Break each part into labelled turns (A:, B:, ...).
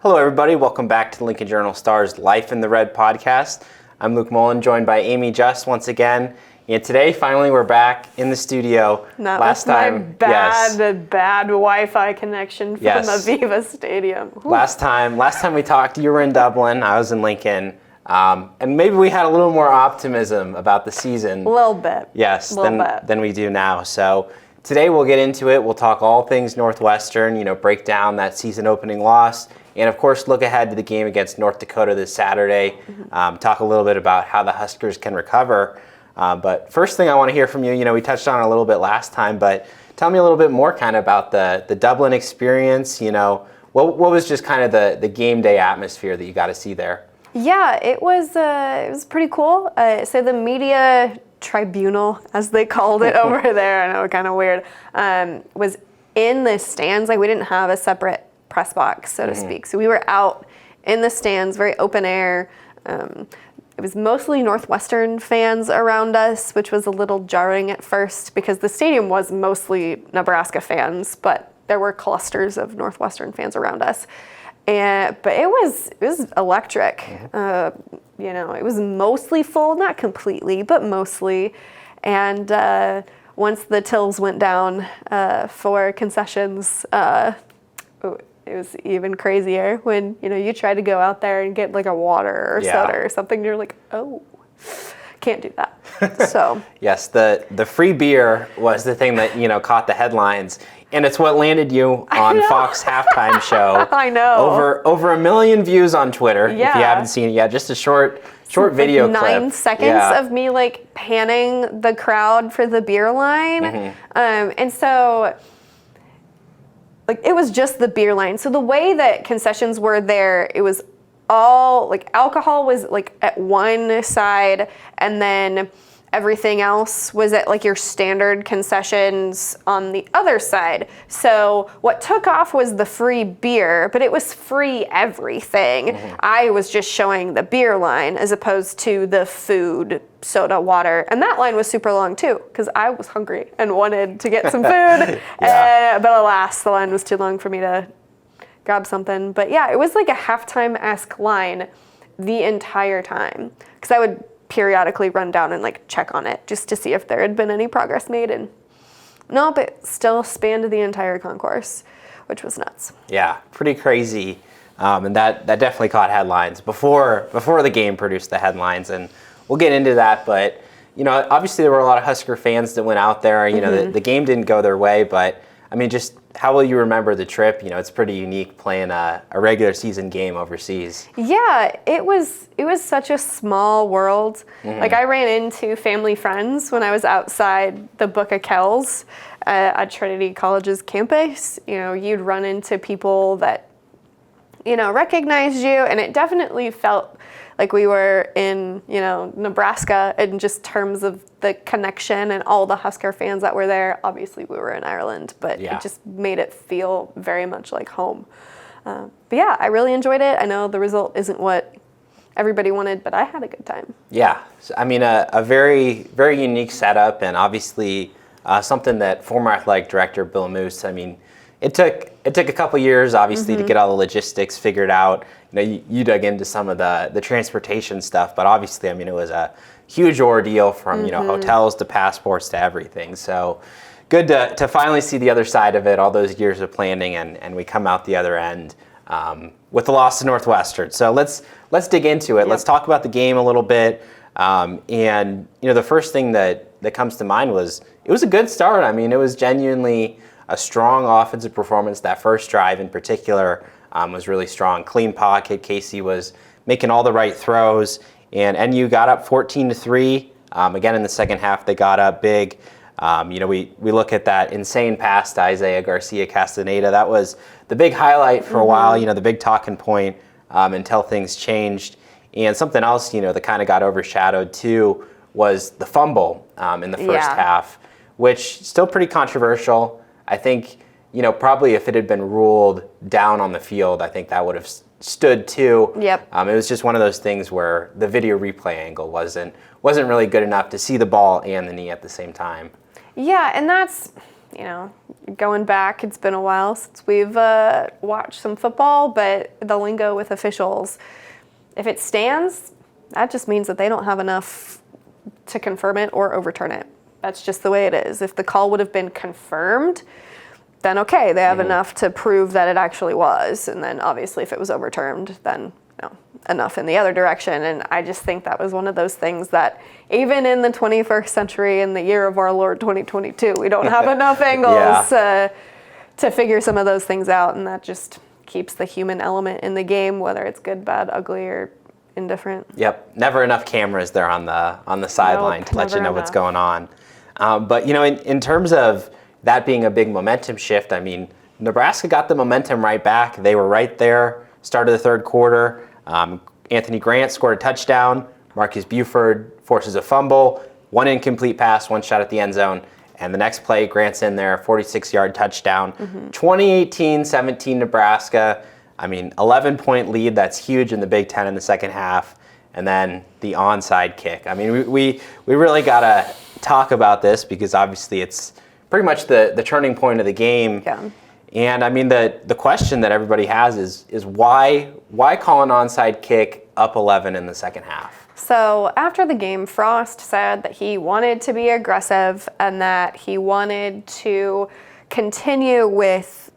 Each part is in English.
A: Hello, everybody. Welcome back to the Lincoln Journal-Star's Life in the Red podcast. I'm Luke Mullen, joined by Amy Just once again. And today, finally, we're back in the studio.
B: Not last time, bad Wi-Fi connection from Aviva Stadium. Ooh.
A: Last time we talked, you were in Dublin. I was in Lincoln. And maybe we had a little more optimism about the season.
B: A little bit.
A: Yes, than we do now. So today we'll get into it. We'll talk all things Northwestern, break down that season opening loss. And of course, look ahead to the game against North Dakota this Saturday. Talk a little bit about how the Huskers can recover. But first thing I want to hear from you, we touched on it a little bit last time, but tell me a little bit more kind of about the Dublin experience. What was just kind of the game day atmosphere that you got to see there?
B: Yeah, it was pretty cool. So the media tribunal, as they called it over there, I know, kind of weird, was in the stands. Like, we didn't have a separate press box, so to speak. So we were out in the stands, very open air. It was mostly Northwestern fans around us, which was a little jarring at first because the stadium was mostly Nebraska fans, but there were clusters of Northwestern fans around us. But it was electric. It was mostly full, not completely, but mostly. And once the tills went down for concessions, it was even crazier when, you try to go out there and get like a water or soda or something. And you're like, oh, can't do that. So
A: yes, the free beer was the thing that, caught the headlines. And it's what landed you on Fox halftime show.
B: I know.
A: Over 1 million views on Twitter. Yeah. If you haven't seen it yet, just a short video clip.
B: 9 seconds of me like panning the crowd for the beer line. And so like it was just the beer line. So the way that concessions were there, it was all like alcohol was like at one side, and then everything else was at like your standard concessions on the other side. So what took off was the free beer, but it was free everything. I was just showing the beer line as opposed to the food, soda, water. And that line was super long too, because I was hungry and wanted to get some food. But alas, the line was too long for me to grab something. But yeah, it was like a halftime-esque line the entire time, because I would periodically run down and like check on it just to see if there had been any progress made, and nope, it still spanned the entire concourse, which was nuts.
A: Yeah, pretty crazy. And that definitely caught headlines before the game produced the headlines, and we'll get into that. But obviously there were a lot of Husker fans that went out there. The game didn't go their way, but I mean, just how will you remember the trip? It's pretty unique playing a regular season game overseas.
B: Yeah, it was such a small world. Like, I ran into family friends when I was outside the Book of Kells at Trinity College's campus. You'd run into people that, recognized you, and it definitely felt like we were in, Nebraska in just terms of the connection and all the Husker fans that were there. Obviously, we were in Ireland, but it just made it feel very much like home. But yeah, I really enjoyed it. I know the result isn't what everybody wanted, but I had a good time. Yeah,
A: I mean, a very, very unique setup, and obviously something that former athletic director Bill Moose, I mean, it took a couple years, obviously, to get all the logistics figured out. You dug into some of the transportation stuff, but obviously, I mean, it was a huge ordeal from, hotels to passports to everything. So good to finally see the other side of it, all those years of planning, and we come out the other end with the loss to Northwestern. So let's dig into it. Let's talk about the game a little bit. And the first thing that comes to mind was it was a good start. I mean, it was genuinely a strong offensive performance. That first drive in particular was really strong. Clean pocket. Casey was making all the right throws, and NU got up 14-3. Again, in the second half, they got up big. We look at that insane pass to Isaiah Garcia-Castaneda. That was the big highlight for a while, the big talking point until things changed. And something else, that kind of got overshadowed too was the fumble in the first half, which is still pretty controversial. I think, probably if it had been ruled down on the field, I think that would have stood too.
B: Yep.
A: It was just one of those things where the video replay angle wasn't really good enough to see the ball and the knee at the same time.
B: Yeah, and that's going back, it's been a while since we've watched some football, but the lingo with officials, if it stands, that just means that they don't have enough to confirm it or overturn it. That's just the way it is. If the call would have been confirmed, then okay, they have enough to prove that it actually was. And then obviously if it was overturned, then enough in the other direction. And I just think that was one of those things that even in the 21st century, in the year of our Lord 2022, we don't have enough angles to figure some of those things out. And that just keeps the human element in the game, whether it's good, bad, ugly, or indifferent.
A: Yep, never enough cameras there on the sideline to let you know what's going on. But in terms of that being a big momentum shift, I mean, Nebraska got the momentum right back. They were right there, started the third quarter. Anthony Grant scored a touchdown. Marcus Buford forces a fumble, one incomplete pass, one shot at the end zone. And the next play, Grant's in there, 46-yard touchdown. 2018-17 Nebraska. I mean, 11-point lead. That's huge in the Big Ten in the second half. And then the onside kick. I mean, we really got to talk about this because obviously it's pretty much the turning point of the game.
B: Yeah.
A: And I mean, the question that everybody has is why call an onside kick up 11 in the second half?
B: So after the game, Frost said that he wanted to be aggressive and that he wanted to continue with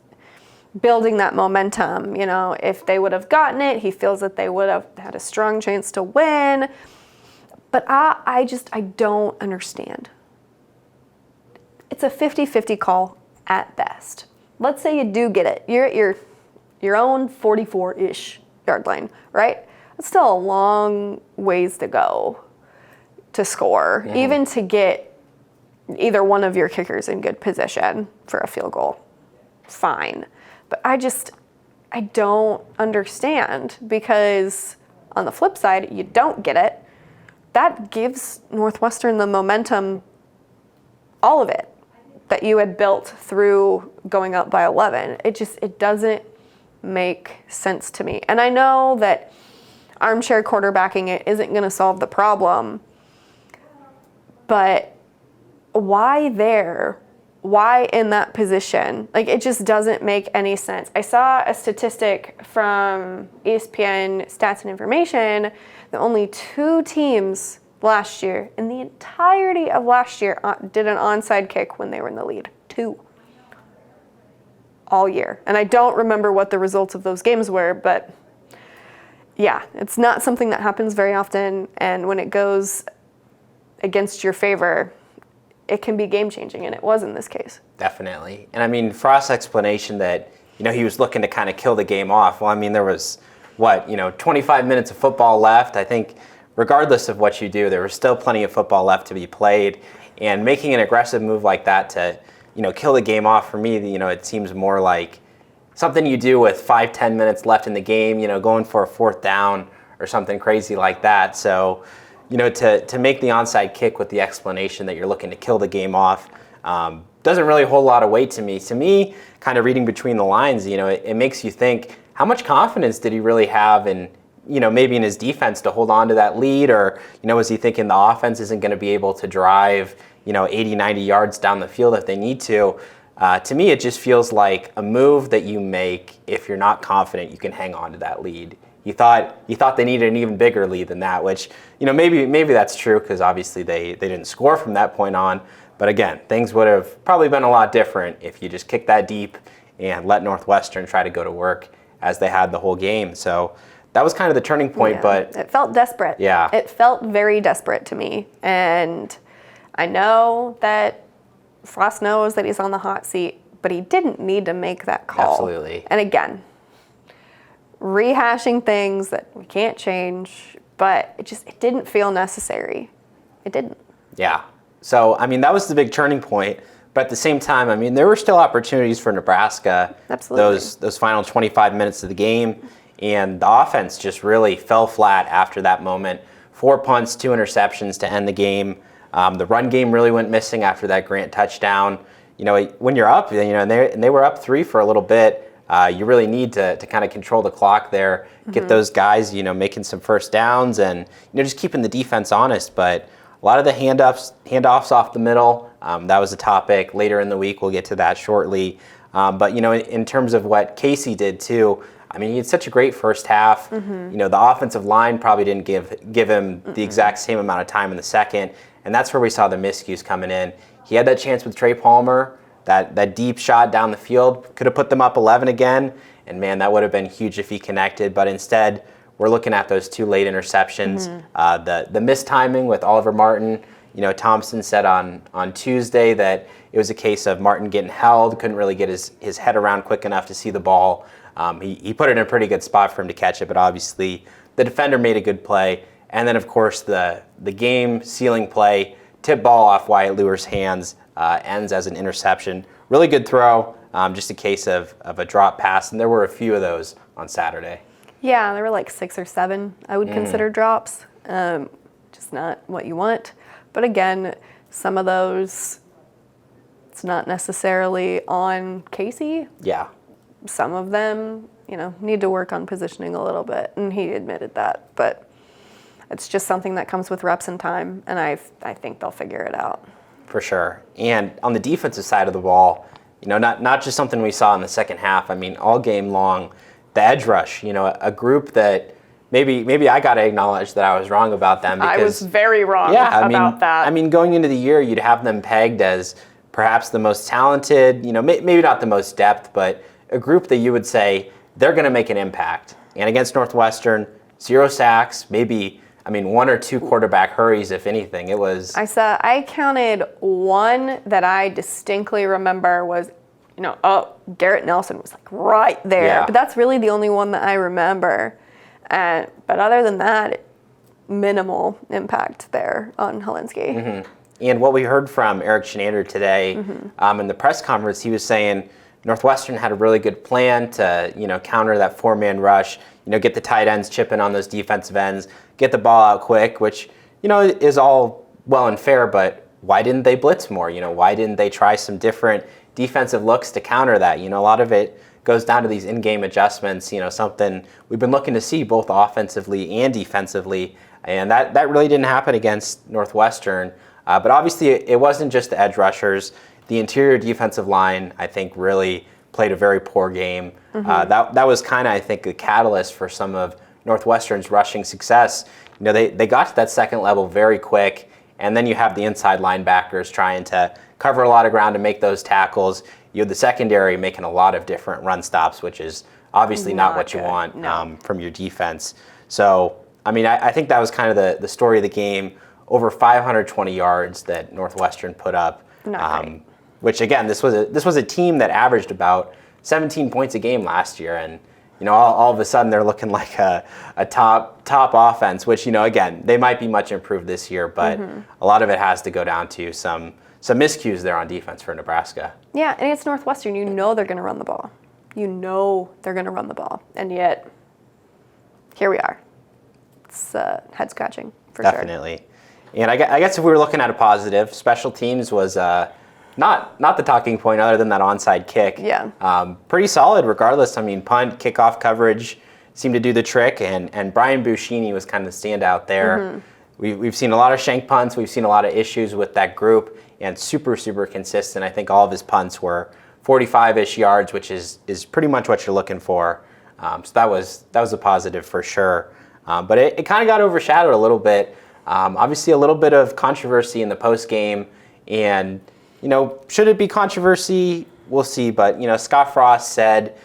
B: building that momentum. If they would have gotten it, he feels that they would have had a strong chance to win. But I don't understand. It's a 50-50 call at best. Let's say you do get it. You're at your own 44-ish yard line, right? It's still a long ways to go to score, even to get either one of your kickers in good position for a field goal. Fine. But I don't understand, because on the flip side, you don't get it. That gives Northwestern the momentum, all of it, that you had built through going up by 11. It doesn't make sense to me. And I know that armchair quarterbacking it isn't going to solve the problem, but why there? Why in that position? It just doesn't make any sense. I saw a statistic from ESPN Stats and Information that only 2 teams last year, in the entirety of last year, did an onside kick when they were in the lead. 2. All year. And I don't remember what the results of those games were, but yeah, it's not something that happens very often. And when it goes against your favor, it can be game-changing, and it was in this case.
A: Definitely. And I mean, Frost's explanation that, he was looking to kind of kill the game off. Well, I mean, there was, 25 minutes of football left. I think regardless of what you do, there was still plenty of football left to be played. And making an aggressive move like that to, kill the game off, for me, it seems more like something you do with 5-10 minutes left in the game, going for a 4th down or something crazy like that. So, to make the onside kick with the explanation that you're looking to kill the game off doesn't really hold a lot of weight to me. To me, kind of reading between the lines, it makes you think, how much confidence did he really have in, maybe in his defense to hold on to that lead? Or, was he thinking the offense isn't going to be able to drive, 80, 90 yards down the field if they need to? To me, it just feels like a move that you make if you're not confident you can hang on to that lead. You thought they needed an even bigger lead than that, which, maybe that's true, because obviously they didn't score from that point on. But again, things would have probably been a lot different if you just kicked that deep and let Northwestern try to go to work as they had the whole game. So that was kind of the turning point.
B: Yeah,
A: but
B: it felt desperate.
A: Yeah.
B: It felt very desperate to me. And I know that Frost knows that he's on the hot seat, but he didn't need to make that call.
A: Absolutely.
B: And again, rehashing things that we can't change, but it didn't feel necessary. It didn't.
A: Yeah. So, I mean, that was the big turning point. But at the same time, I mean, there were still opportunities for Nebraska.
B: Absolutely.
A: Those final 25 minutes of the game. And the offense just really fell flat after that moment. 4 punts, 2 interceptions to end the game. The run game really went missing after that Grant touchdown. When you're up, and they were up 3 for a little bit, you really need to kind of control the clock there, get those guys, making some first downs and, just keeping the defense honest. But a lot of the handoffs off the middle, That was a topic later in the week. We'll get to that shortly. But, in terms of what Casey did too, I mean, he had such a great first half. The offensive line probably didn't give him the exact same amount of time in the second. And that's where we saw the miscues coming in. He had that chance with Trey Palmer, that deep shot down the field, could have put them up 11 again. And man, that would have been huge if he connected. But instead, we're looking at those 2 late interceptions. The mistiming with Oliver Martin. Thompson said on Tuesday that it was a case of Martin getting held, couldn't really get his head around quick enough to see the ball. He put it in a pretty good spot for him to catch it, but obviously the defender made a good play. And then, of course, the game-sealing play, tip ball off Wyatt Luer's hands, ends as an interception. Really good throw, just a case of a drop pass, and there were a few of those on Saturday.
B: Yeah, there were like 6 or 7 I would consider drops. Just not what you want. But again, some of those, it's not necessarily on Casey.
A: Yeah.
B: Some of them, need to work on positioning a little bit, and he admitted that. But it's just something that comes with reps and time, and I think they'll figure it out. For
A: sure. And on the defensive side of the ball, not just something we saw in the second half. I mean, all game long, the edge rush, a group that maybe I got to acknowledge that I was wrong about them. Because,
B: I was very wrong about that.
A: I mean, going into the year, you'd have them pegged as perhaps the most talented, maybe not the most depth, but a group that you would say they're going to make an impact. And against Northwestern, 0 sacks, maybe, 1 or 2 quarterback hurries, if anything. It was...
B: I counted 1 that I distinctly remember was, Garrett Nelson was like right there.
A: Yeah.
B: But that's really the only one that I remember. But other than that, minimal impact there on Helinski.
A: And what we heard from Eric Shenander today in the press conference, he was saying Northwestern had a really good plan to, counter that 4-man rush, get the tight ends chipping on those defensive ends, get the ball out quick, which, is all well and fair, but why didn't they blitz more? Why didn't they try some different defensive looks to counter that? A lot of it goes down to these in-game adjustments, something we've been looking to see both offensively and defensively, and that really didn't happen against Northwestern. But obviously it wasn't just the edge rushers. The interior defensive line, I think, really played a very poor game. That was kind of, I think, a catalyst for some of Northwestern's rushing success. They got to that second level very quick, and then you have the inside linebackers trying to cover a lot of ground to make those tackles. You have the secondary making a lot of different run stops, which is obviously not what you want from your defense. So, I think that was kind of the story of the game. Over 520 yards that Northwestern put up. Which again, this was a team that averaged about 17 points a game last year, and all of a sudden they're looking like a top offense. Which again, they might be much improved this year, but a lot of it has to go down to some miscues there on defense for Nebraska.
B: Yeah, and it's Northwestern. They're going to run the ball. They're going to run the ball, and yet here we are. It's head scratching for sure.
A: Definitely. And I guess if we were looking at a positive, special teams was not the talking point other than that onside kick.
B: Yeah.
A: Pretty solid regardless. Punt, kickoff coverage seemed to do the trick, and Brian Buschini was kind of the standout there. We've seen a lot of shank punts. We've seen a lot of issues with that group, and super, super consistent. I think all of his punts were 45-ish yards, which is pretty much what you're looking for. So that was a positive for sure. But it kind of got overshadowed a little bit. Obviously, a little bit of controversy in the post game, and should it be controversy? We'll see. But Scott Frost said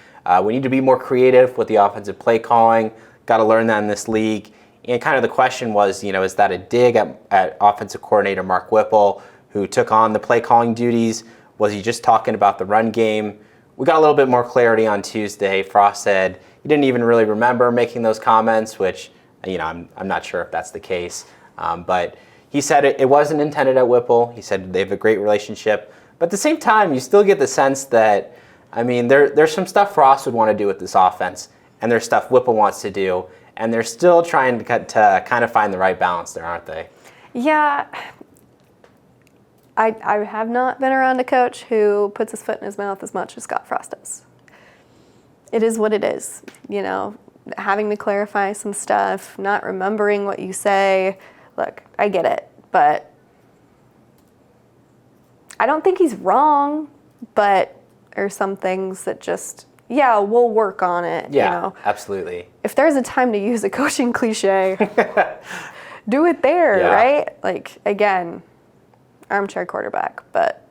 A: we need to be more creative with the offensive play calling. Got to learn that in this league. And kind of the question was, is that a dig at offensive coordinator Mark Whipple, who took on the play calling duties? Was he just talking about the run game? We got a little bit more clarity on Tuesday. Frost said he didn't even really remember making those comments, which I'm not sure if that's the case. But he said it wasn't intended at Whipple. He said they have a great relationship. But at the same time, you still get the sense that, there's some stuff Frost would want to do with this offense, and there's stuff Whipple wants to do, and they're still trying to kind of find the right balance there, aren't they?
B: Yeah. I have not been around a coach who puts his foot in his mouth as much as Scott Frost does. It is what it is, having to clarify some stuff, not remembering what you say. Look, I get it, but I don't think he's wrong, but there's some things that just, we'll work on it.
A: Yeah, absolutely.
B: If there's a time to use a coaching cliche, do it there, right? Like, again, armchair quarterback, but.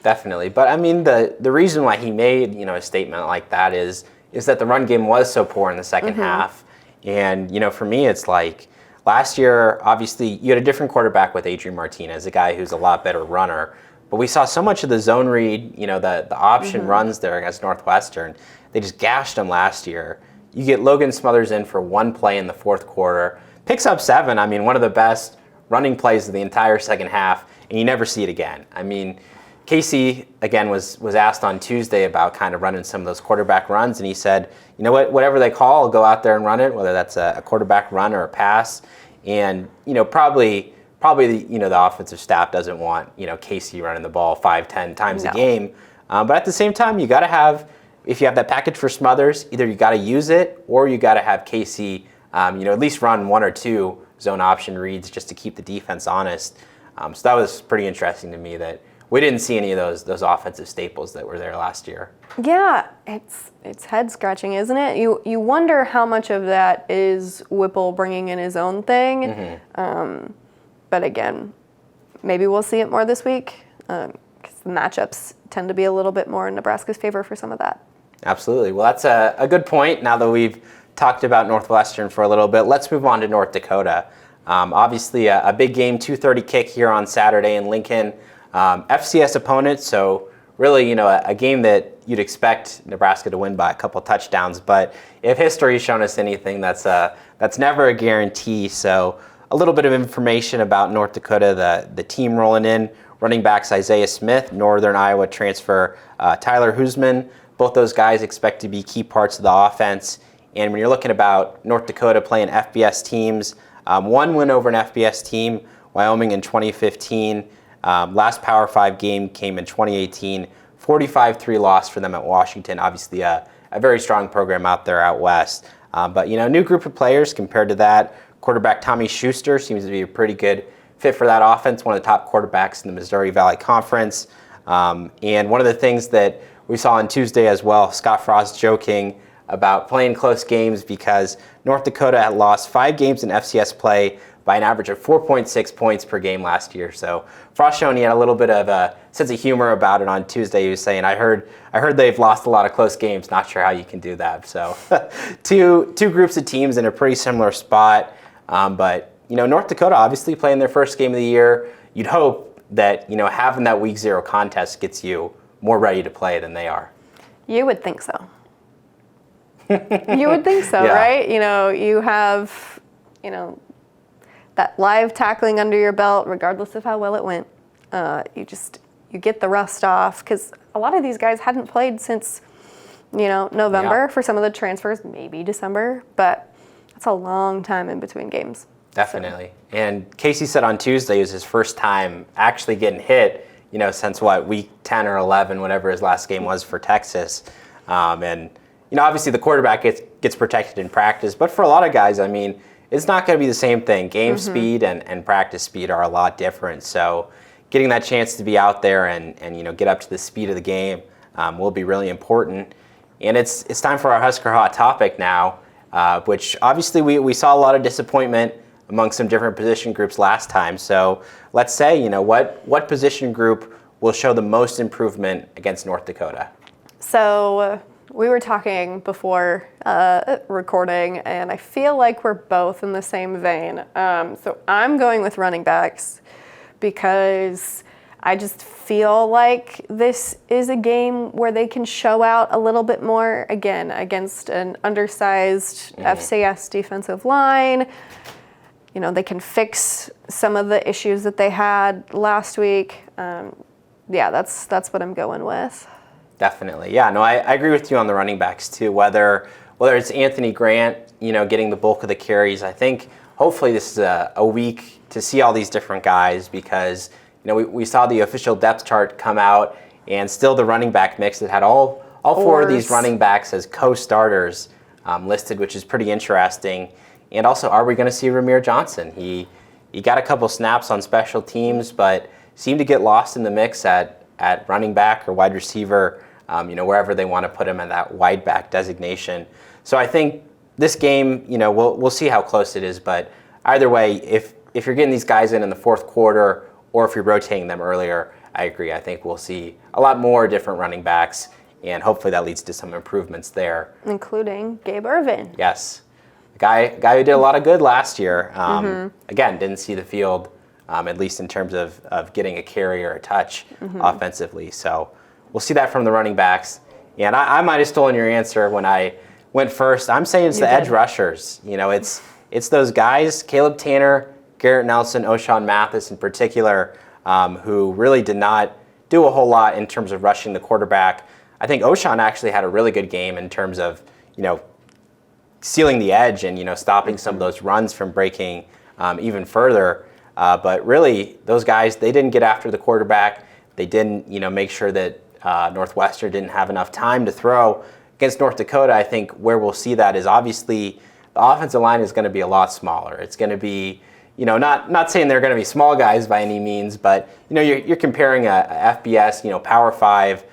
A: Definitely. But I mean, the reason why he made, a statement like that is that the run game was so poor in the second half. And, for me, it's like last year, obviously, you had a different quarterback with Adrian Martinez, a guy who's a lot better runner. But we saw so much of the zone read, the option runs there against Northwestern. They just gashed him last year. You get Logan Smothers in for one play in the fourth quarter, picks up 7. I mean, one of the best running plays of the entire second half, and you never see it again. I mean, Casey, again, was asked on Tuesday about kind of running some of those quarterback runs, and he said, you know what, whatever they call, I'll go out there and run it, whether that's a quarterback run or a pass. And, probably the offensive staff doesn't want, Casey running the ball 5-10 times a game. But at the same time, you got to have, if you have that package for Smothers, either you got to use it or you got to have Casey, at least run 1 or 2 zone option reads just to keep the defense honest. So that was pretty interesting to me that we didn't see any of those offensive staples that were there last year.
B: Yeah, it's head scratching, isn't it? You wonder how much of that is Whipple bringing in his own thing. But again, maybe we'll see it more this week because the matchups tend to be a little bit more in Nebraska's favor for some of that.
A: Absolutely. Well, that's a good point. Now that we've talked about Northwestern for a little bit, let's move on to North Dakota. Obviously, a big game, 2:30 kick here on Saturday in Lincoln. FCS opponent, so really, a game that you'd expect Nebraska to win by a couple touchdowns. But if history's shown us anything, that's never a guarantee. So a little bit of information about North Dakota, the team rolling in. Running backs Isaiah Smith, Northern Iowa transfer Tyler Husman. Both those guys expect to be key parts of the offense. And when you're looking about North Dakota playing FBS teams, one win over an FBS team, Wyoming in 2015. Last Power 5 game came in 2018, 45-3 loss for them at Washington. Obviously, a very strong program out there out west. But, new group of players compared to that. Quarterback Tommy Schuster seems to be a pretty good fit for that offense, one of the top quarterbacks in the Missouri Valley Conference. And one of the things that we saw on Tuesday as well, Scott Frost joking about playing close games because North Dakota had lost 5 games in FCS play by an average of 4.6 points per game last year. So Frost showing he had a little bit of a sense of humor about it on Tuesday. He was saying, I heard they've lost a lot of close games. Not sure how you can do that. So two groups of teams in a pretty similar spot. But, North Dakota obviously playing their first game of the year. You'd hope that, having that week 0 contest gets you more ready to play than they are.
B: You would think so. You would think so, right? You have, that live tackling under your belt, regardless of how well it went. You get the rust off because a lot of these guys hadn't played since, November for some of the transfers, maybe December, but that's a long time in between games.
A: Definitely. So. And Casey said on Tuesday it was his first time actually getting hit, since week 10 or 11, whatever his last game was for Texas. And obviously the quarterback gets protected in practice, but for a lot of guys, it's not going to be the same thing. Game speed and practice speed are a lot different. So getting that chance to be out there and get up to the speed of the game will be really important. And it's time for our Husker Hot Topic now, which obviously we saw a lot of disappointment among some different position groups last time. So let's say, what position group will show the most improvement against North Dakota?
B: So we were talking before recording, and I feel like we're both in the same vein. So I'm going with running backs because I just feel like this is a game where they can show out a little bit more, again, against an undersized FCS defensive line. They can fix some of the issues that they had last week. That's what I'm going with.
A: Definitely. Yeah, no, I agree with you on the running backs too. Whether it's Anthony Grant, getting the bulk of the carries, I think hopefully this is a week to see all these different guys because, we saw the official depth chart come out and still the running back mix that had all 4 of these running backs as co-starters listed, which is pretty interesting. And also, are we going to see Ramir Johnson? He got a couple snaps on special teams, but seem to get lost in the mix at running back or wide receiver, wherever they want to put him in that wide back designation. So I think this game, we'll see how close it is, but either way, if you're getting these guys in the fourth quarter or if you're rotating them earlier, I agree. I think we'll see a lot more different running backs, and hopefully that leads to some improvements there.
B: Including Gabe Ervin.
A: Yes. A guy who did a lot of good last year. Again, didn't see the field, at least in terms of getting a carry or a touch offensively. So we'll see that from the running backs. And I might have stolen your answer when I went first. I'm saying it's edge rushers. It's those guys, Caleb Tanner, Garrett Nelson, O'Shawn Mathis in particular, who really did not do a whole lot in terms of rushing the quarterback. I think O'Shawn actually had a really good game in terms of, sealing the edge and, stopping some of those runs from breaking even further. But really, those guys, they didn't get after the quarterback. They didn't, make sure that Northwestern didn't have enough time to throw. Against North Dakota, I think where we'll see that is obviously the offensive line is going to be a lot smaller. It's going to be, not saying they're going to be small guys by any means, but, you're comparing a FBS, Power 5,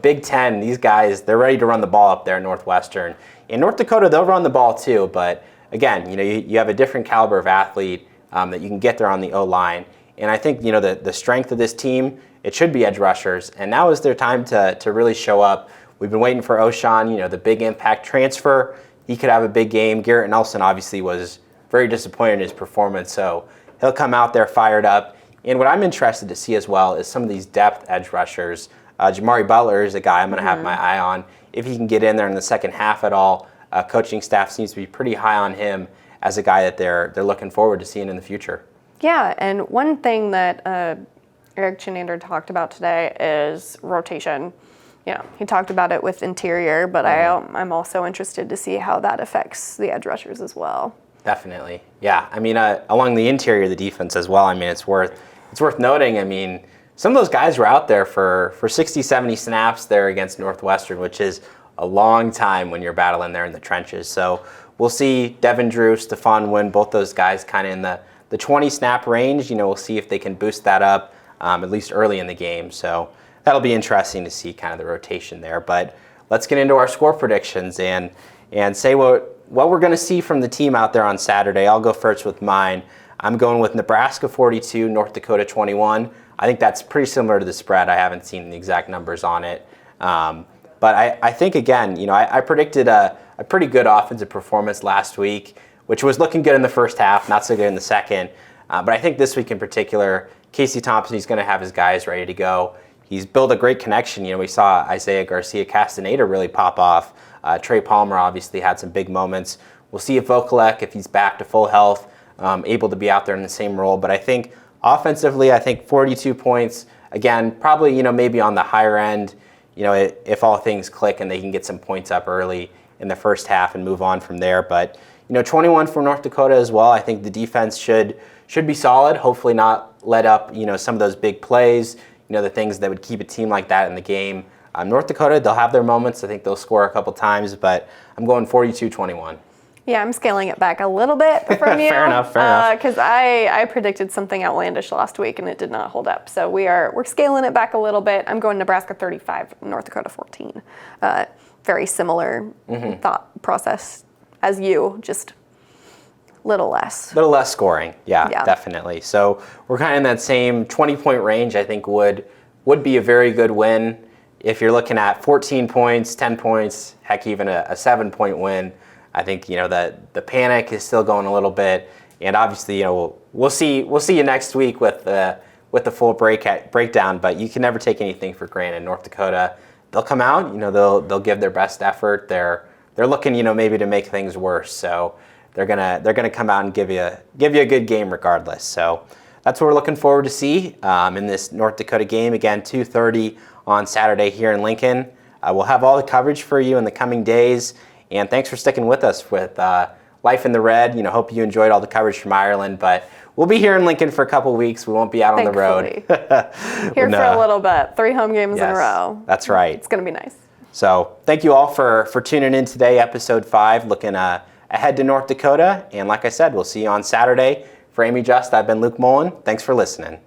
A: Big Ten, these guys, they're ready to run the ball up there in Northwestern. In North Dakota, they'll run the ball too, but again, you have a different caliber of athlete that you can get there on the O-line. And I think, the strength of this team, it should be edge rushers, and now is their time to really show up. We've been waiting for O'Shawn, the big impact transfer. He could have a big game. Garrett Nelson obviously was very disappointed in his performance, so he'll come out there fired up. And what I'm interested to see as well is some of these depth edge rushers. Jamari Butler is a guy I'm going to have my eye on. If he can get in there in the second half at all, coaching staff seems to be pretty high on him as a guy that they're looking forward to seeing in the future. Yeah,
B: and one thing that Eric Chinander talked about today is rotation. He talked about it with interior, but I'm also interested to see how that affects the edge rushers as well.
A: Definitely, yeah. I mean, along the interior of the defense as well. I mean, it's worth noting. I mean, some of those guys were out there for 60, 70 snaps there against Northwestern, which is a long time when you're battling there in the trenches. So we'll see Devin Drew, Stephon Wynn, both those guys kind of in the 20 snap range. We'll see if they can boost that up at least early in the game. So that'll be interesting to see kind of the rotation there. But let's get into our score predictions and say what we're going to see from the team out there on Saturday. I'll go first with mine. I'm going with Nebraska 42, North Dakota 21. I think that's pretty similar to the spread. I haven't seen the exact numbers on it. But I think, again, I predicted a pretty good offensive performance last week, which was looking good in the first half, not so good in the second. But I think this week in particular, Casey Thompson, he's going to have his guys ready to go. He's built a great connection. We saw Isaiah Garcia-Castaneda really pop off. Trey Palmer obviously had some big moments. We'll see if Vokalek, if he's back to full health, able to be out there in the same role. But I think offensively, 42 points. Again, probably, maybe on the higher end, if all things click and they can get some points up early in the first half and move on from there. But, 21 for North Dakota as well. I think the defense should be solid, hopefully not let up, some of those big plays, the things that would keep a team like that in the game. North Dakota, they'll have their moments. I think they'll score a couple times, but I'm going 42-21.
B: Yeah, I'm scaling it back a little bit from you.
A: Fair enough.
B: Because I predicted something outlandish last week and it did not hold up. So we're scaling it back a little bit. I'm going Nebraska 35, North Dakota 14. Very similar thought process as you, just little less.
A: Little less scoring, yeah, definitely. So we're kind of in that same 20-point range. I think would be a very good win. If you're looking at 14 points, 10 points, heck, even a 7-point win, I think the panic is still going a little bit, and obviously we'll see you next week with the full breakdown. But you can never take anything for granted. North Dakota, they'll come out, they'll give their best effort. They're looking maybe to make things worse. So they're gonna come out and give you a good game regardless. So that's what we're looking forward to see in this North Dakota game. Again, 2:30 on Saturday here in Lincoln. We'll have all the coverage for you in the coming days. And thanks for sticking with us with Life in the Red. Hope you enjoyed all the coverage from Ireland. But we'll be here in Lincoln for a couple weeks. We won't be out on the road.
B: Here for a little bit. 3 home games in a row.
A: That's right.
B: It's going to be nice.
A: So thank you all for tuning in today, episode 5, looking ahead to North Dakota. And like I said, we'll see you on Saturday. For Amy Just, I've been Luke Mullen. Thanks for listening.